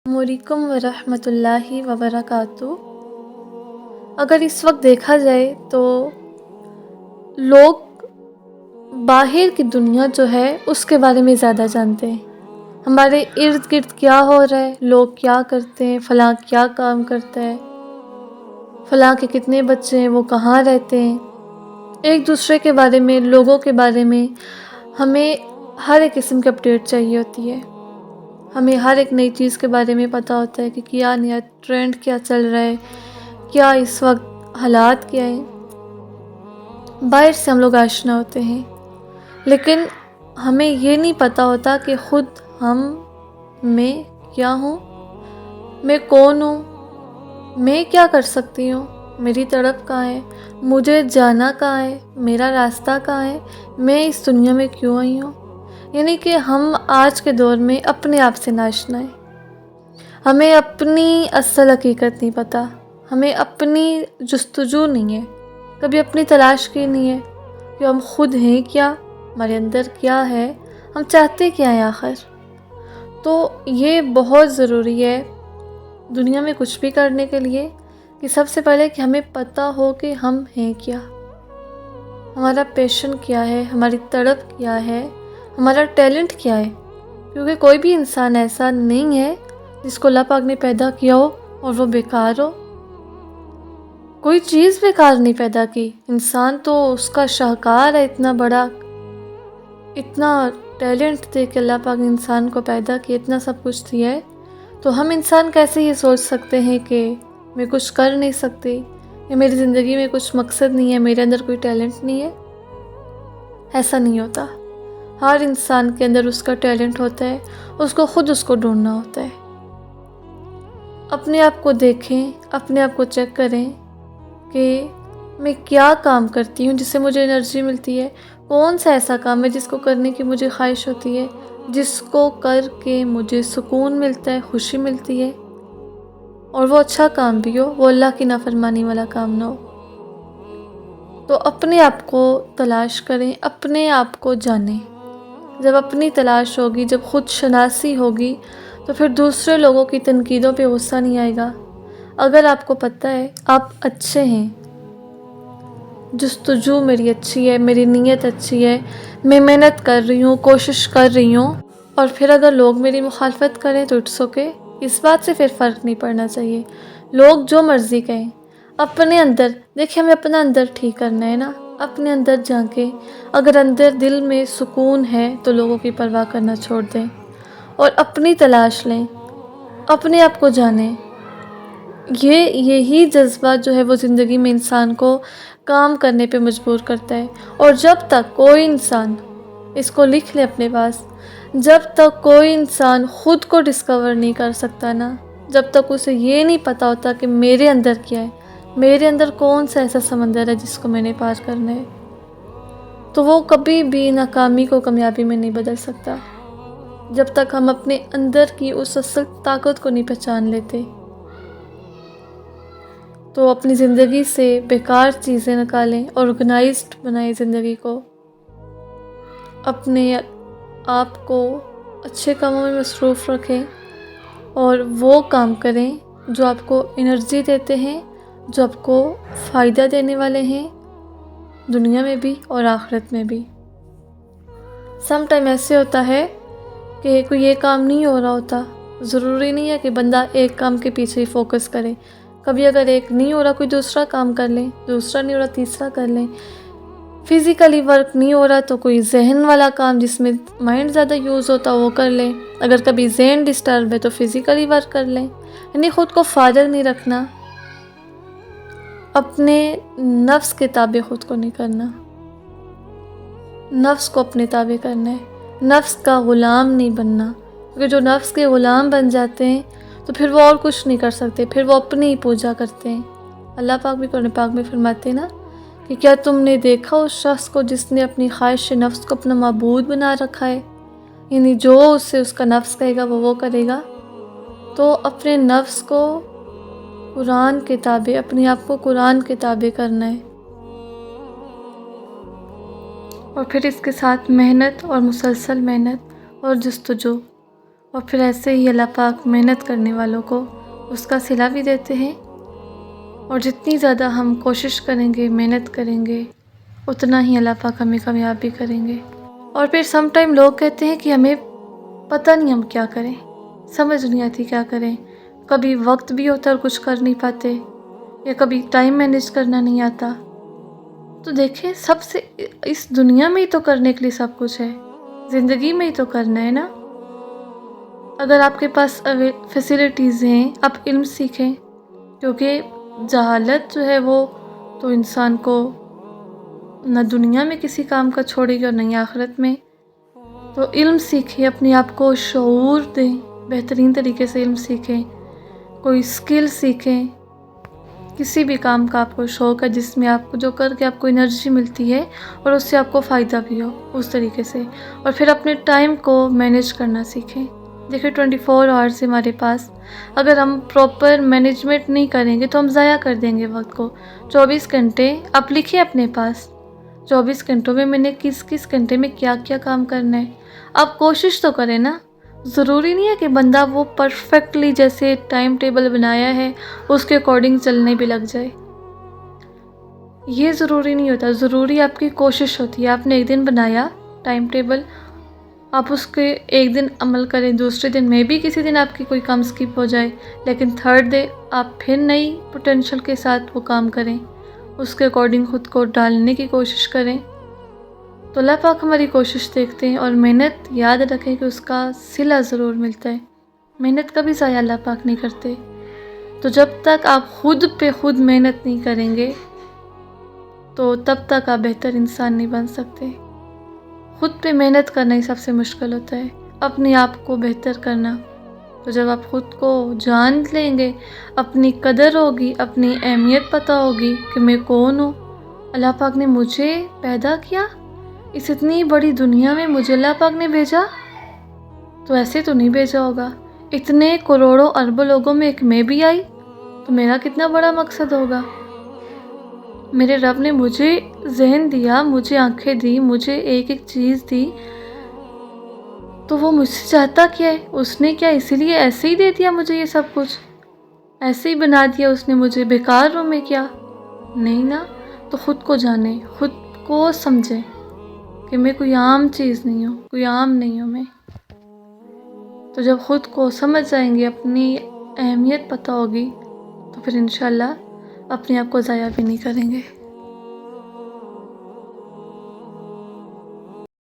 علیکم ورحمۃ اللہ وبرکاتہ۔ اگر اس وقت دیکھا جائے تو لوگ باہر کی دنیا جو ہے اس کے بارے میں زیادہ جانتے ہیں۔ ہمارے ارد گرد کیا ہو رہا ہے، لوگ کیا کرتے ہیں، فلاں کیا کام کرتا ہے، فلاں کے کتنے بچے ہیں، وہ کہاں رہتے ہیں، ایک دوسرے کے بارے میں، لوگوں کے بارے میں ہمیں ہر ایک قسم کی اپڈیٹ چاہیے ہوتی ہے۔ ہمیں ہر ایک نئی چیز کے بارے میں پتہ ہوتا ہے کہ کیا نیا ٹرینڈ کیا چل رہا ہے، کیا اس وقت حالات کیا ہیں۔ باہر سے ہم لوگ آشنا ہوتے ہیں، لیکن ہمیں یہ نہیں پتہ ہوتا کہ خود میں کیا ہوں، میں کون ہوں، میں کیا کر سکتی ہوں، میری طرف کہاں ہے، مجھے جانا کہاں ہے، میرا راستہ کہاں ہے، میں اس دنیا میں کیوں آئی ہوں۔ یعنی کہ ہم آج کے دور میں اپنے آپ سے ناشنا ہیں۔ ہمیں اپنی اصل حقیقت نہیں پتہ، ہمیں اپنی جستجو نہیں ہے، کبھی اپنی تلاش کی نہیں ہے کہ ہم خود ہیں کیا، ہمارے اندر کیا ہے، ہم چاہتے کیا ہیں آخر۔ تو یہ بہت ضروری ہے دنیا میں کچھ بھی کرنے کے لیے کہ سب سے پہلے کہ ہمیں پتہ ہو کہ ہم ہیں کیا، ہمارا پیشن کیا ہے، ہماری طلب کیا ہے، ہمارا ٹیلنٹ کیا ہے۔ کیونکہ کوئی بھی انسان ایسا نہیں ہے جس کو اللہ پاک نے پیدا کیا ہو اور وہ بیکار ہو۔ کوئی چیز بیکار نہیں پیدا کی، انسان تو اس کا شاہکار ہے، اتنا بڑا، اتنا ٹیلنٹ دے کے اللہ پاک نے انسان کو پیدا کیا، اتنا سب کچھ دیا ہے۔ تو ہم انسان کیسے یہ سوچ سکتے ہیں کہ میں کچھ کر نہیں سکتی، یا میری زندگی میں کچھ مقصد نہیں ہے، میرے اندر کوئی ٹیلنٹ نہیں ہے۔ ایسا نہیں ہوتا، ہر انسان کے اندر اس کا ٹیلنٹ ہوتا ہے، اس کو خود اس کو ڈھونڈنا ہوتا ہے۔ اپنے آپ کو دیکھیں، اپنے آپ کو چیک کریں کہ میں کیا کام کرتی ہوں جس سے مجھے انرجی ملتی ہے، کون سا ایسا کام ہے جس کو کرنے کی مجھے خواہش ہوتی ہے، جس کو کر کے مجھے سکون ملتا ہے، خوشی ملتی ہے، اور وہ اچھا کام بھی ہو، وہ اللہ کی نافرمانی والا کام نہ ہو۔ تو اپنے آپ کو تلاش کریں، اپنے آپ کو جانیں۔ جب اپنی تلاش ہوگی، جب خود شناسی ہوگی، تو پھر دوسرے لوگوں کی تنقیدوں پہ غصہ نہیں آئے گا۔ اگر آپ کو پتہ ہے آپ اچھے ہیں، جستجو میری اچھی ہے، میری نیت اچھی ہے، میں محنت کر رہی ہوں، کوشش کر رہی ہوں، اور پھر اگر لوگ میری مخالفت کریں تو اٹس اوکے، اس بات سے پھر فرق نہیں پڑنا چاہیے۔ لوگ جو مرضی کہیں، اپنے اندر دیکھیں، ہمیں اپنا اندر ٹھیک کرنا ہے نا، اپنے اندر جھانکیں۔ اگر اندر دل میں سکون ہے تو لوگوں کی پرواہ کرنا چھوڑ دیں اور اپنی تلاش لیں، اپنے آپ کو جانیں۔ یہی جذبہ جو ہے وہ زندگی میں انسان کو کام کرنے پہ مجبور کرتا ہے۔ اور جب تک کوئی انسان، اس کو لکھ لے اپنے پاس، جب تک کوئی انسان خود کو ڈسکور نہیں کر سکتا نا، جب تک اسے یہ نہیں پتہ ہوتا کہ میرے اندر کیا ہے، میرے اندر کون سا ایسا سمندر ہے جس کو میں نے پار کرنا ہے، تو وہ کبھی بھی ناکامی کو کامیابی میں نہیں بدل سکتا، جب تک ہم اپنے اندر کی اس اصل طاقت کو نہیں پہچان لیتے۔ تو اپنی زندگی سے بیکار چیزیں نکالیں، آرگنائزڈ بنائیں زندگی کو، اپنے آپ کو اچھے کاموں میں مصروف رکھیں، اور وہ کام کریں جو آپ کو انرجی دیتے ہیں، جو آپ کو فائدہ دینے والے ہیں، دنیا میں بھی اور آخرت میں بھی۔ سم ٹائم ایسے ہوتا ہے کہ کوئی یہ کام نہیں ہو رہا ہوتا، ضروری نہیں ہے کہ بندہ ایک کام کے پیچھے ہی فوکس کرے۔ کبھی اگر ایک نہیں ہو رہا، کوئی دوسرا کام کر لیں، دوسرا نہیں ہو رہا، تیسرا کر لیں۔ فزیکلی ورک نہیں ہو رہا تو کوئی ذہن والا کام جس میں مائنڈ زیادہ یوز ہوتا وہ کر لیں۔ اگر کبھی ذہن ڈسٹرب ہے تو فزیکلی ورک کر لیں۔ یعنی خود کو فارغ نہیں رکھنا، اپنے نفس کے تابع خود کو نہیں کرنا، نفس کو اپنے تابع کرنا ہے، نفس کا غلام نہیں بننا، کیونکہ جو نفس کے غلام بن جاتے ہیں تو پھر وہ اور کچھ نہیں کر سکتے، پھر وہ اپنی ہی پوجا کرتے ہیں۔ اللہ پاک بھی قرآن پاک میں فرماتے ہیں نا کہ کیا تم نے دیکھا اس شخص کو جس نے اپنی خواہش نفس کو اپنا معبود بنا رکھا ہے، یعنی جو اسے اس کا نفس کہے گا وہ کرے گا۔ تو اپنے نفس کو قرآن کے تابع، اپنے آپ کو قرآن کے تابع کرنا ہے، اور پھر اس کے ساتھ محنت اور مسلسل محنت اور جستجو، اور پھر ایسے ہی اللہ پاک محنت کرنے والوں کو اس کا صلہ بھی دیتے ہیں، اور جتنی زیادہ ہم کوشش کریں گے، محنت کریں گے، اتنا ہی اللہ پاک ہمیں کامیاب بھی کریں گے۔ اور پھر سم ٹائم لوگ کہتے ہیں کہ ہمیں پتہ نہیں ہم کیا کریں، سمجھ نہیں آتی کیا کریں، کبھی وقت بھی ہوتا ہے اور کچھ کر نہیں پاتے، یا کبھی ٹائم مینیج کرنا نہیں آتا۔ تو دیکھیں، سب سے اس دنیا میں ہی تو کرنے کے لیے سب کچھ ہے، زندگی میں ہی تو کرنا ہے نا۔ اگر آپ کے پاس فیسلٹیز ہیں، آپ علم سیکھیں، کیونکہ جہالت جو ہے وہ تو انسان کو نہ دنیا میں کسی کام کا چھوڑے گی اور نہ ہی آخرت میں۔ تو علم سیکھیں، اپنے آپ کو شعور دیں، بہترین طریقے سے علم سیکھیں، کوئی اسکل سیکھیں، کسی بھی کام کا آپ کو شوق ہے جس میں آپ کو جو کر کے آپ کو انرجی ملتی ہے اور اس سے آپ کو فائدہ بھی ہو اس طریقے سے، اور پھر اپنے ٹائم کو مینیج کرنا سیکھیں۔ دیکھیں 24 آورس ہمارے پاس، اگر ہم پراپر مینجمنٹ نہیں کریں گے تو ہم ضائع کر دیں گے وقت کو۔ 24 گھنٹے آپ لکھیں اپنے پاس، 24 گھنٹوں میں نے کس گھنٹے میں کیا کیا کام کرنا ہے۔ آپ کوشش تو کریں نا، ضروری نہیں ہے کہ بندہ وہ پرفیکٹلی جیسے ٹائم ٹیبل بنایا ہے اس کے اکارڈنگ چلنے بھی لگ جائے، یہ ضروری نہیں ہوتا۔ ضروری آپ کی کوشش ہوتی ہے۔ آپ نے ایک دن بنایا ٹائم ٹیبل، آپ اس کے ایک دن عمل کریں، دوسرے دن میں بھی کسی دن آپ کی کوئی کام سکپ ہو جائے، لیکن تھرڈ ڈے آپ پھر نئی پوٹینشل کے ساتھ وہ کام کریں، اس کے اکارڈنگ خود کو ڈالنے کی کوشش کریں، تو اللہ پاک ہماری کوشش دیکھتے ہیں۔ اور محنت یاد رکھیں کہ اس کا صلہ ضرور ملتا ہے، محنت کبھی ضائع اللہ پاک نہیں کرتے۔ تو جب تک آپ خود پہ خود محنت نہیں کریں گے تو تب تک آپ بہتر انسان نہیں بن سکتے۔ خود پہ محنت کرنا ہی سب سے مشکل ہوتا ہے، اپنے آپ کو بہتر کرنا۔ تو جب آپ خود کو جان لیں گے، اپنی قدر ہوگی، اپنی اہمیت پتہ ہوگی کہ میں کون ہوں، اللہ پاک نے مجھے پیدا کیا، اس اتنی بڑی دنیا میں مجھے اللہ پاک نے بھیجا، تو ایسے تو نہیں بھیجا ہوگا، اتنے کروڑوں اربوں لوگوں میں ایک میں بھی آئی، تو میرا کتنا بڑا مقصد ہوگا۔ میرے رب نے مجھے ذہن دیا، مجھے آنکھیں دی، مجھے ایک ایک چیز دی، تو وہ مجھ سے چاہتا کیا ہے؟ اس نے کیا اسی لیے ایسے ہی دے دیا مجھے یہ سب کچھ؟ ایسے ہی بنا دیا اس نے مجھے؟ بیکار ہوں میں کیا؟ نہیں نا۔ تو خود کو جانیں، خود کو سمجھیں کہ میں کوئی عام چیز نہیں ہوں، کوئی عام نہیں ہوں میں۔ تو جب خود کو سمجھ جائیں گے، اپنی اہمیت پتہ ہوگی، تو پھر انشاءاللہ اپنے آپ کو ضائع بھی نہیں کریں گے۔